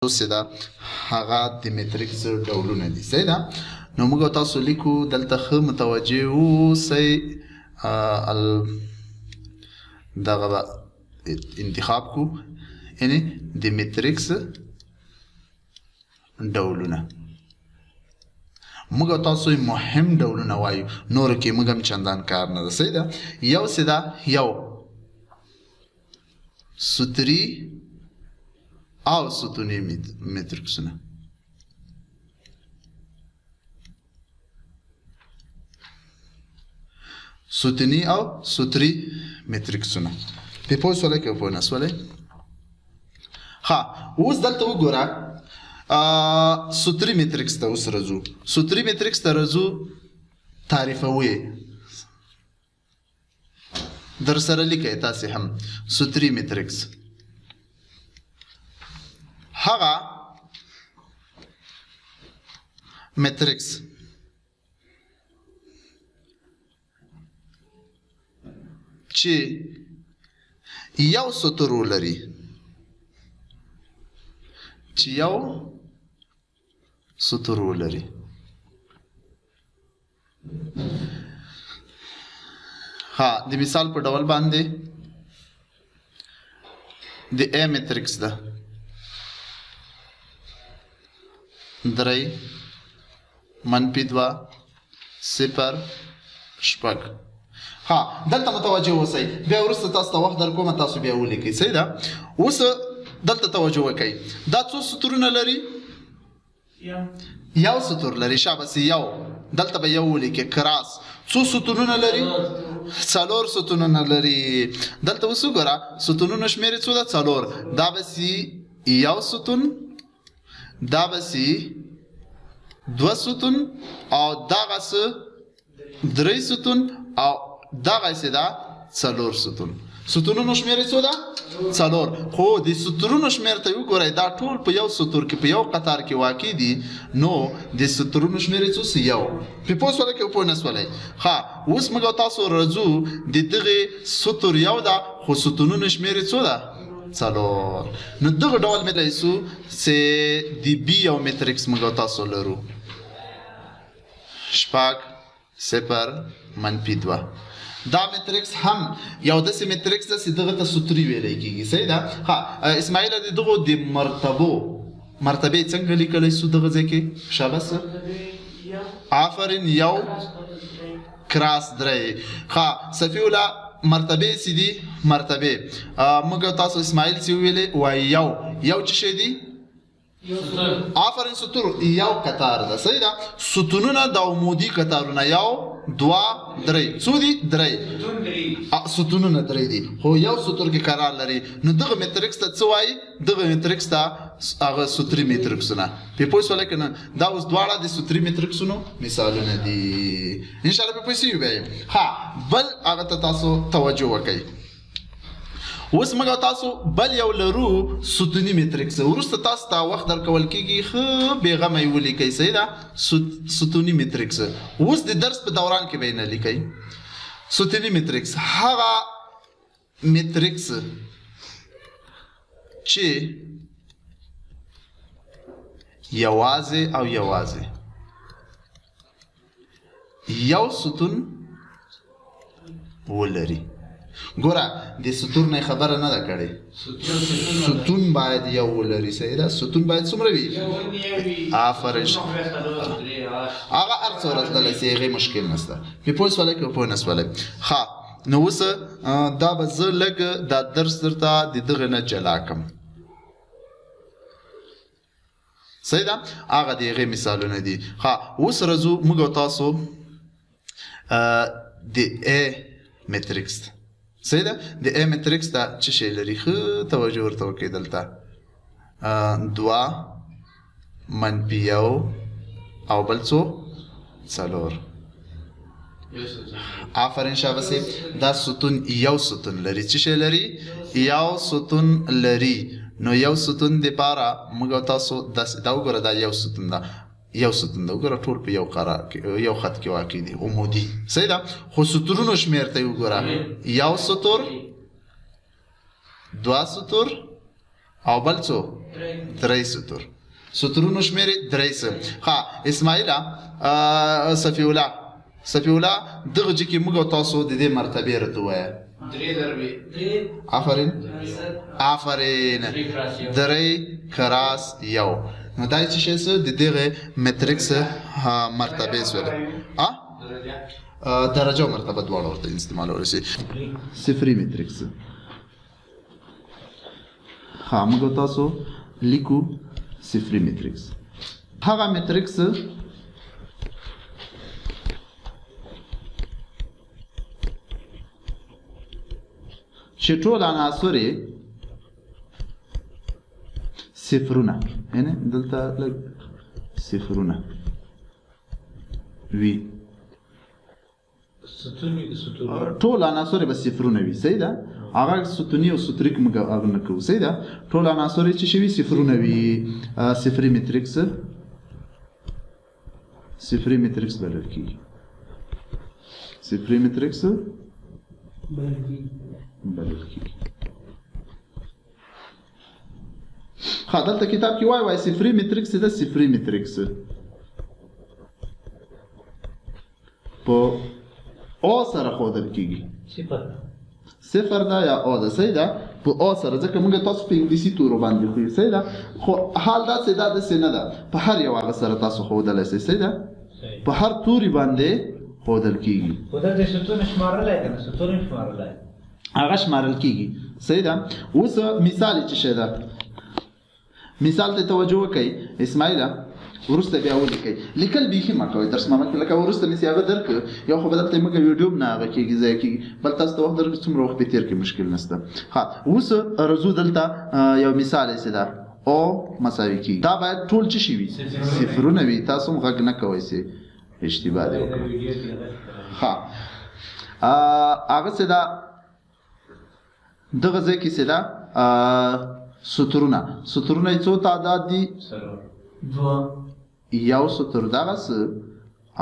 سیدا هغه د میټریکس ډولونه دي سیدا نو موږ تاسو لیکو دلته خه متوجه اوسئ دغه انتخاب کو یعنی د میټریکس ډولونه موږ تاسو مهم ډولونه وایو نور کې موږ هم چندان کار نه ده سیدا یو سیدا یو سوتری او ستونی میتریکسونه ستونی او ستری میتریکسونه په پوه سوالای کې په نسوالای ها اوس دلته وګوره ستری میتریکس ته اوس راځو ستری میتریکس ته راځو تعریفوي در سره لیکئ تاسو هم ستری میتریکس هغه میټریکس چې یو سطر ولري ها د مثال په ډول باندې د ا میټریکس ده درې منفي 2 صفر شپږ ها دلته متوجه اوسئ بیا وروسته تاسو ته وخت درکوم تاسو بیا ولیکئ صحیح ده اوس دلته توجه وکئ دا څو سطرونه لري یو سطر لري شاباس یو دلته به یو ولیکئ کراس څو ستونونه لري څلور ستونونه لري دلته اوس وګوره ستونونه شمیرې څو ده څلور دا به سي یو ستون دا بسی دو ستون او داغه سه درې ستون او داغه سه دا څلور ستون ستونونو شمیرې څو ده څلور خو د ستونونو شمیر ته وګورئ دا ټول په یو ستور کې په یو قطار کې واقع دي نو د ستونونو شمیرې څو سي یو په پوسوله کې په نسولای ها اوس موږ تاسو راځو د دغه ستور یو دا خو ستونونو شمیرې څو ده څلور نو دغه ډول مې لایسو چې د بي او میټریکس موږ تاسو لرو شپږ صفر منفي 2 دا میټریکس هم یو داسې میټریکس ده چې دغه ته ستوري ویلی کېږي صحیح ده ها اسماعیل د دغو د مرتبې څنګه لیکلی سو دغه ځای کې شاباس آفرین یو کراس درې ها صفي الله مرتبه سیدی مرتبه موږ تاسو اسماعیل سی ویلې وای یو څه شي دی آفرین سطور یو قطار ده صحیح ده ستونونه د عمودي قطارونه یو دوا درې څو دي درې ستونونه درې دي خو یو سطور کې قرار لري نو دغه میټریکس ته څه وایي دغه میټریکس ته هغه ستري میټریکسونه په پوه سوال کنه دا اوس دواړه د ستري میټریکسونو مثالونه دي ان شاء الله په پوه سی وي ها بل هغه ته تاسو توجه وکړئ اوس موږ تاسو بل یو لرو ستونی میټریکس وروسته تاسو ته وخت درکول کېږي ښه بېغمه یې ولیکئ صحیح ده ستونی میټریکس اوس د درس په دوران کې به یې نه لیکئ ستونی میټریکس هغه میټریکس چې یوازې او یوازې یو ستون ولري ګوره د ستون نه خبره نه ده کړې ستون باید یو ولري صحیح ده ستون باید څومره وي آفرین هغه هر څه ورتللی سي هغې مشکل نشته په پوه سولی که پوه نه سولی ښه نو اوس دا به زه لږ دا درس درته د دغې نه جلا کړم صحیح ده هغه د هغې مثالونه دي ښه اوس راځو موږ تاسو د ا میټریکس صحیح ده د ا میټریکس ته څه شی لري ښه توجه ورته وکړئ دلته 2 منفي 1 او بل څو څلور آفرین شاباسي دا ستون یو ستون لري څه شی لري یو ستون لري نو یو ستون دپاره موږ تاسو دا وګوره دا یو ستون ده وګوره ټول په یو خط کې واقع دي عمودي صحیح ده خو سطرونو شمېر ته یې وګوره یو سطر 2 سطور او بل څو درې سطور سطرونو شمیرې درې سه ها اسماعیله صفی الله دغه چې موږ تاسو د دې مرتبه رته وایي آفرین درې کراس یو نو دا چې څه د دغه مټریکس مرتبه سره درجه او مرتبه دواړه ورته استعمالول شي صفري مټریکس موږ تاسو لیکو صفري مټریکس هغه مټریکس چې ټول عناصر صفرونه یعنی دلته لږ صفرونه وي ټول عناصر به صفرونه وي صحیح ده هغه ستونی او ستریک موږ هغه نه کوو صحیح ده ټول عناصر چې شوي صفرونه وي صفري مټریکس بلل کیږي صفري مټریکس بلل کیږي دلته کتاب کې وایي صفري مټریکس ده صفري مټریکس په او سره ښودل کیږي صفر ده یا او ده صحیح ده په او سره ځکه موږ تاسو په انګلیسي تورو باندې خو صحیح ده خو حال داسې ده داسې نه ده په هر یو هغه سره تاسو ښودلی شئ صحیح ده په هر توري باندې ښودل کیږي خو دلته ستون شمارلی که نه ستون شمارلی هغه شمارل کیږي صحیح ده اوس مثال چې شی ده مثال ته توجه وکړئ اسماعیله وروسته بیا ولیکئ لیکل بیخي مه کوئ درس مه لکه وروسته مې هغه درکړ یو خو به دلته موږ ویډیو هم نه هغه کېږي ځای کېږي بل تاسو ته وخت درکړو څومره وخت به تېر کړي مشکل نشته اوس رضو دلته یو مثال یې ده او مساوي کېږي دا باید ټول څه شي وي صفرونه وي تاسو هم غږ نه کوئ سي اشتباه دی وکړه هغه څه ده دغه ځای کې څه ده سطرونه یې څو تعداد دي یو سطر دغسې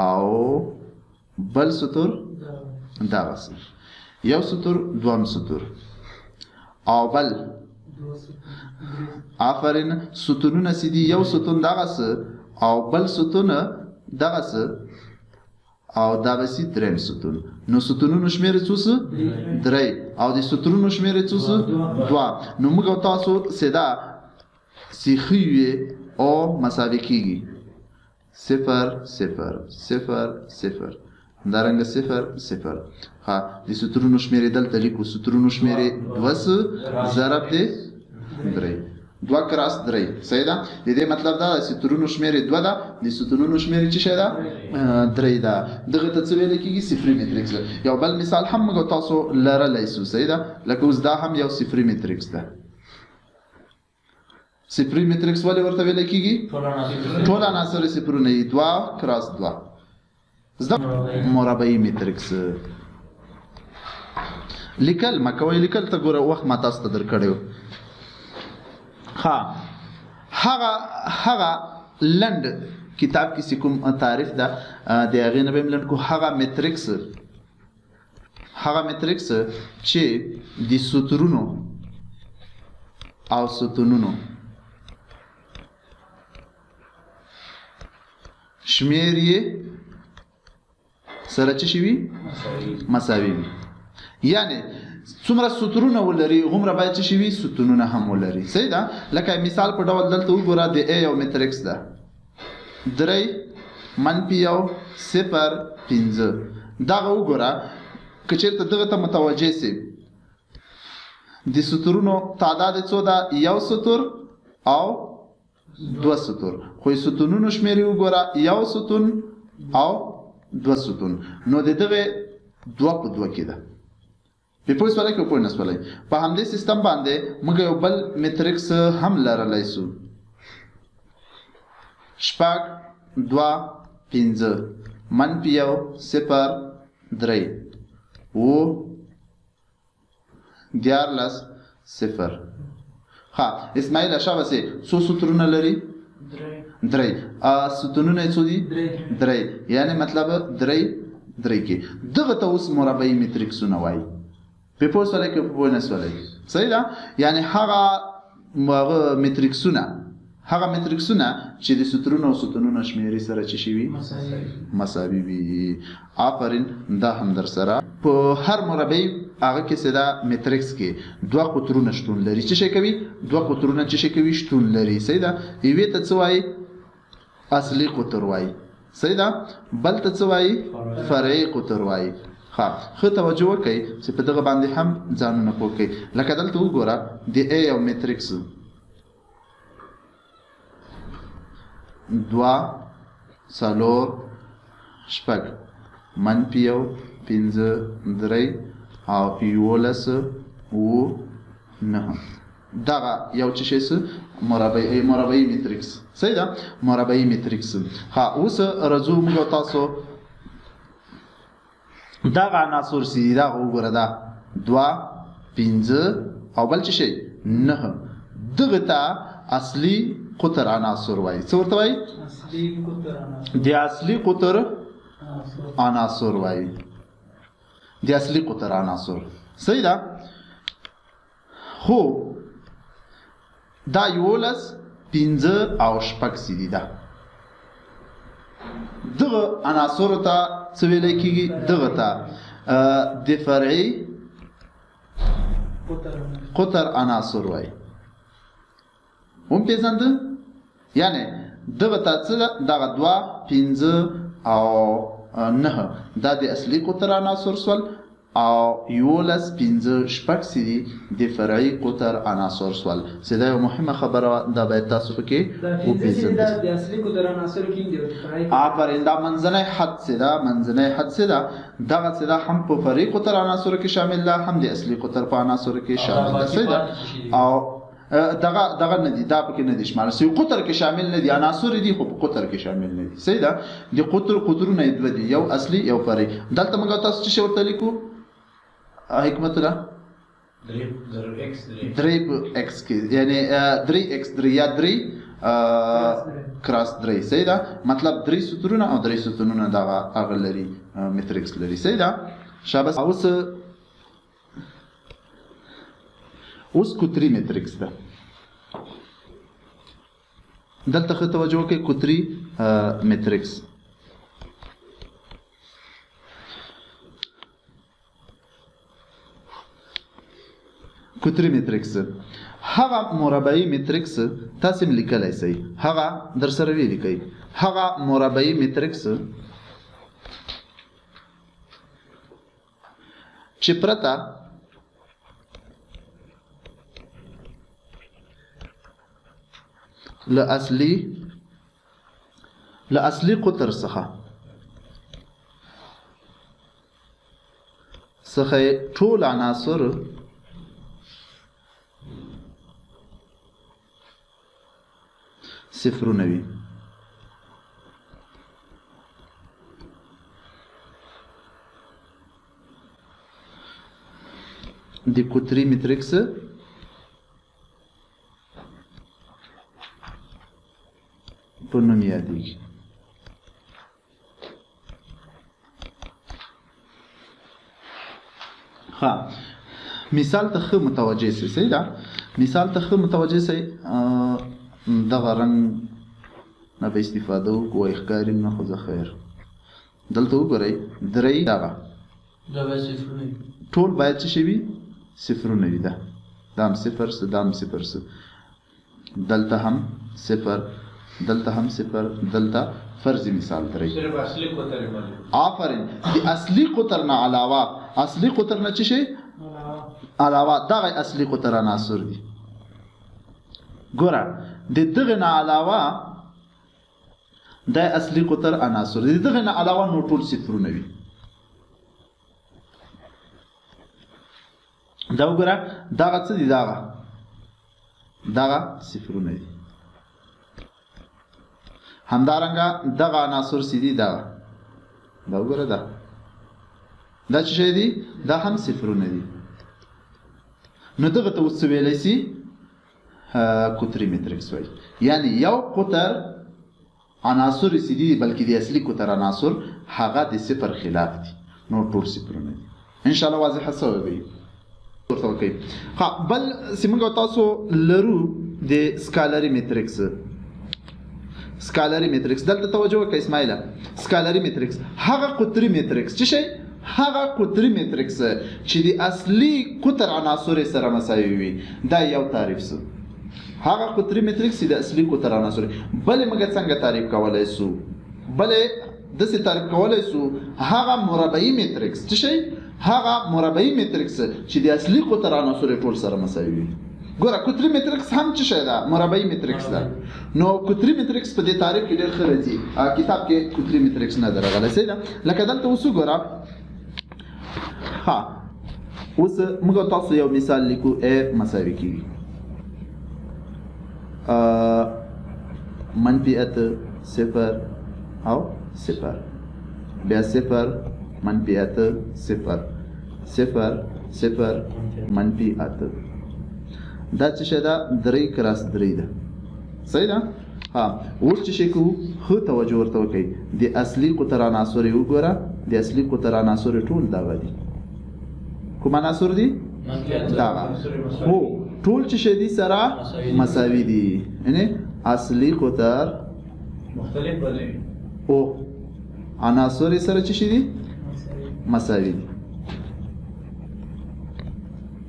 او بل سطر دغسې یو سطر دوم سطر او بل آفرین ستونونه چې دي یو ستون دغسې او بل ستون دغسې او دغسې دریم ستون نو ستونونو شمېر څو څه درې او د سطرونو شمېر څو څه دوه نو موږ او تاسو سیده سیخي وي او مساوي کېږي صفر صفر صفر صفر همدارنګه صفر صفر د سطرونو شمېرې دلته لیکو سطرونو شمېرې دوه ضرب دی درې دوه کراس درې صحیح ده د دې مطلب دا سطرونو شمېرې دوه ده د ستونونو شمېرې چې شی ده درې ده دغه ته څه ویلی کېږي صفري مټریکس یو بل مثال هم موږ تاسو لرلی سو صحیح ده لکه اوس دا هم یو صفري مټریکس ده صفري مټریکس ولې ورته ویلی کېږي ټول عناصر صفرونه یي دوه کراس دوه زده مربعي مټریکس لیکل ما کوئ لیکل ته ګوره وخت ما تاسو ته درکړی و هغه لنډ کتاب کې چې کوم تعریف ده د هغې نه به یې لنډ کو هغه مټریکس چې د سطرونو او ستونونو شمېر یې سره څه شي وي مساوي وي یعنی څومره سطرونه ولري هغومره باید څه شي وي ستونونه هم ولري صحیح ده لکه مثال په ډول دلته وګوره د ا یو مټریکس ده درې منفي یو صفر پنځه دغه وګوره که چېرته دغه ته متوجه سي د سطرونو تعداد څو ده یو سطر او دوه سطور خو ستونونو شمېرې وګوره یو ستون او دوه ستون نو د دغه دوه په دوه کې ده په پوه سولی که پوه نه سولی په همدې سیستم باندې موږ یو بل مټریکس هم لرلی سو شپږ دوه پنځه منفي یو صفر درې اووه دیارلس صفر اسماعیل شاباسې څو سطرونه لري درې ستونونه یې څو دي درې یعنی مطلب درې کې دغه ته اوس مربعي مټریکسونه وایي په پوه سولی که په پوه نه سولی صحیح ده یعنی هغه هغه میټریکسونه هغه میټریکسونه چې د سطرونو او ستونونو شمیرې سره چې شي وي مساوي وي. آفرین دا هم در سره په هر مربع هغه کې سدا میټریکس کې دوه قطرونه شتون لري. چې شي کوي دوه قطرونه چې شي کوي شتون لري. صحیح ده. یوې ته څه وایي اصلي قطر وایي. صحیح ده. بل ته څه وایي فرعي قطر وایي. ښه توجه وکړئ چې په دغه باندې هم ځانونه پوه کړئ. لکه دلته وګوره د A یو میټریکس 2 4 شپږ منفي 1 5 3 او 11 و 9 دغه یو چې شي مربعي میټریکس. صحیح ده. مربعي میټریکس. اوس راځو موږ تاسو دغه عناصر سي دغه وګوره دا 2 5 او بل چې شي 9 دغه ته اصلي قطر عناصر وایي. څه ورته وایي؟ اصلي قطر عناصر. د اصلي قطر عناصر وایي. د اصلي قطر عناصر. صحیح ده. خو دا 11 15 او شپږ سي ده. دغه عناصر ته څه ویل کیږي؟ دغه ته د فرعي قطر عناصر وایي. هم پیژند؟ یعنی دغه ته څه دغه 2 5 او 9 دا د اصلي قطر عناصر سول او 11 15 شپږ سي د فرعي قطر عناصر سول. سیده یو مهمه خبره دا باید تاسو پکې وپیژنئ. دا د اصلي قطر عناصر کې د فرعي آفرین دا منځنی حد سیده منځنی حد سیده دغه سیده هم په فرعي قطر عناصر کې شامل ده هم د اصلي قطر په عناصر کې شامل ده. سیده او دغه نه دي دا پکې نه دي شمال سي قطر کې شامل نه دي عناصر دي خو په قطر کې شامل نه دي. صحیح ده. د قطرونه دوه دي یو اصلي یو فرعي. دلته موږ تاسو چې ورته لیکو حکمت ده 3x کې یعنی 3x 3 یا 3 کراس 3. صحیح ده. مطلب 3 سطرونه او 3 سطرونه دغه هغه لري میټریکس لري. صحیح ده. شاباس. اوس کوتري میټریکس ده. دلته ښه توجه وکړئ. کوتري میټریکس کوتري میټریکس هغه مربعي میټریکس تاسو لیکلای شئ. هغه در سره وی لیکئ. هغه مربعي میټریکس چې پرته له اصلي قطر څخه ټول عناصر صفرونه وي. د کوتري میټریکس په نوم یادېږي. مثال ته ښه متوجه سئ. صحیح ده. مثال ته ښه متوجه سئ. دغه رنګ نه به استفاده وکړو ښکاري نه خو زه خیر. دلته وګورئ 3 دغه دا باید صفرونه وي. ټول باید څه شي وي؟ صفرونه وي. دا هم صفر څه دا هم صفر څه دلته هم صفر دلته هم صفر دلته فرضي مثال درې. صرف اصلي قطر باندې آفرین. د اصلي قطر نه علاوه اصلي قطر نه څه شي علاوه دغه اصلي قطر عناصر دي. ګوره د دغه نه علاوه د اصلي قطر عناصر دي. دغه نه علاوه نو ټول صفرونه وي. دا وګوره دغه څه دي؟ دغه صفرونه دي. همدارنګه دغه عناصر سي دي. دا وګوره دا چې شي دي دا هم صفرونه دي. نو دغه ته اوس ویلای سي کوتري میټریکس وایي. یعنی یو قطر عناصر سي دي بلکې د اصلي قطر عناصر هغه د صفر خلاف دي. نو ټول صفرونه دي. ان شاء الله واضحه شوه وي. بل سیمنګ تاسو لرو د سکالري میټریکس. سکالري میټریکس دلته توجه وکړئ اسماعیله. سکالري میټریکس هغه قطري میټریکس څه شی؟ هغه قطري میټریکس چې د اصلي قطر عناصر سره مساوي وي. دا یو تعریف سو. هغه قطري میټریکس چې د اصلي قطر عناصر بلې موږ څنګه تعریف کولای سو؟ بلې داسې تعریف کولای سو هغه مربعي میټریکس څه شی؟ هغه مربعي میټریکس چې د اصلي قطر عناصر ټول سره مساوي وي. ګوره قطري میټریکس هم څه شی ده؟ مربعي میټریکس ده. نو قطري میټریکس په دې تعریف کې ډېر ښه راځي. کتاب کې قطري میټریکس نه ده راغلی. صحیح ده؟ لکه دلته اوس وګوره. ها اوس موږ تاسو یو مثال لیکو. ا مساوي کیږي منفي اته صفر او صفر، بیا صفر منفي اته صفر، صفر صفر منفي اته. دا څه شی ده؟ 3 کراس 3 ده. صحیح ده؟ ها اوس چې شي کوو ښه توجه ورته وکړئ. د اصلي قطر عناصر یې وګوره. د اصلي قطر عناصر ټول دغه دي. کوم عناصر دي؟ دغه. هو ټول چې شي دي سره مساوي دي. یعنی اصلي قطر مختلف بدي او عناصر سره چې شي دي مساوي دي.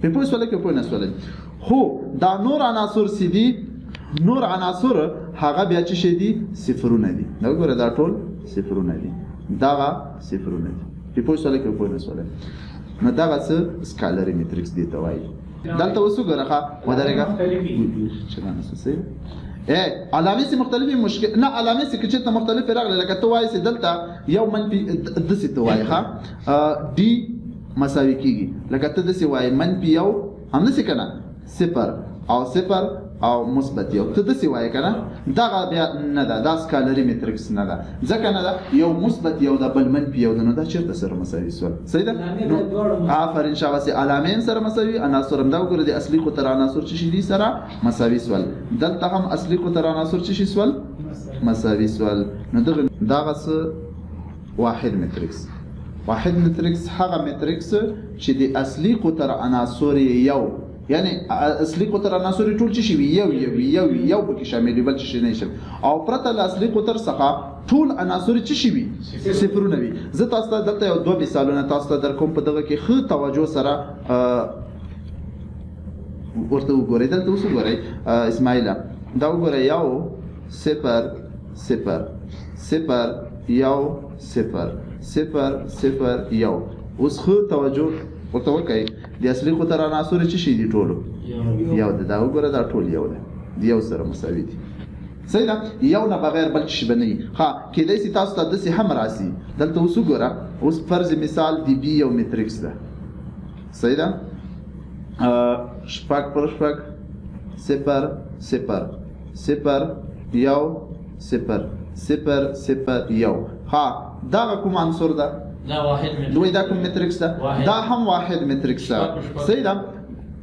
په پوه سواله کې پوه نه سواله. خو دا نور عناصر سي دي. نور عناصر هغه بیا چې شي دي صفرونه دي. دا وګوره دا ټول صفرونه دي. دا صفرونه دي. په پوه سواله کې پوه نه سواله. نو دا څه سکالري میټریکس دی ته وایي. دلته اوس وګوره ودرېږه چې نه نسې علامې سي مختلفې مشکل نه علامې سي کې چې مختلفې راغلي. لکه ته وایي چې دلته یو منفي دسې ته وایي ښه ډي مساوي کیږي. لکه ته دسې وایي منفي یو همداسې که نه صفر او صفر او مثبت یو. ته داسې وایې که نه دغه بیا نه ده. دا سکالري میټریکس نه ده. ځکه نه ده یو مثبت یو ده بل منفي یو ده. نو دا چېرته سره مساوي سول؟ صحیح ده؟ نو آفرین شاباسې علامې هم سره مساوي عناصر هم. دا وګوره د اصلي قطر عناصر چې شي دي سره مساوي سول. دلته هم اصلي قطر عناصر چې شي سول مساوي سول. نو دغه څه واحد میټریکس. واحد میټریکس هغه میټریکس چې د اصلي قطر عناصر یو، یعنی اصلي قطر عناصر ټول چې شي یو یو یو یو پکې شامل بل چې نه شي. او پرته له اصلي قطر څخه ټول عناصر چې شي وي صفرونه وي. زه تاسو ته دلته یو دوه مثالونه تاسو ته درکوم. په دغه کې ښه توجه سره ورته وګورئ. دلته اوس وګورئ اسماعیله. دا وګورئ یو صفر صفر صفر یو صفر صفر صفر یو. اوس ښه توجه ورته وکړئ. د اصلي قطر عناصر چې شي دي ټولو یو ده. دا وګوره دا ټول یو ده. د یو سره مساوي دي. صحیح ده؟ یو نه بغیر بل شي به نه وي. ښه کیدای شي تاسو ته داسې هم راسي. دلته اوس وګوره. اوس فرض مثال د بي یو میټریکس ده. صحیح ده؟ شپږ پر شپږ صفر صفر صفر یو صفر صفر صفر یو. ها دغه کوم عنصر ده؟ دا واحد میټریکس. دوی دا کوم میټریکس ده؟ دا هم واحد میټریکس ده. صحیح ده؟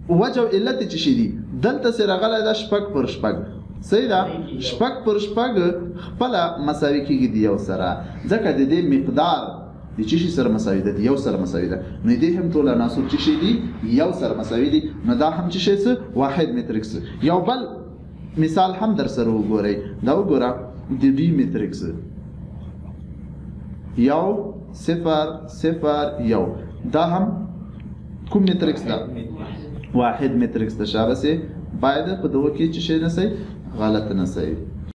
وجه او علت چې شي دي دلته سره راغلی ده شپږ پر شپږ. صحیح ده؟ شپږ پر شپږ خپله مساوي کېږي د یو سره. ځکه د دې مقدار د چې شي سره مساوي ده، د یو سره مساوي ده. نو دې هم ټول عناصر چې شي دي یو سره مساوي دي. نو دا هم چې شي څه واحد میټریکس. یو بل مثال هم در سره وګورئ. دا وګوره د ډي میټریکس یو صفر صفر یو. دا هم کوم میټریکس ده؟ واحد میټریکس ده. شاباسې باید په دغه کې چې شی نه سي غلط نه سي.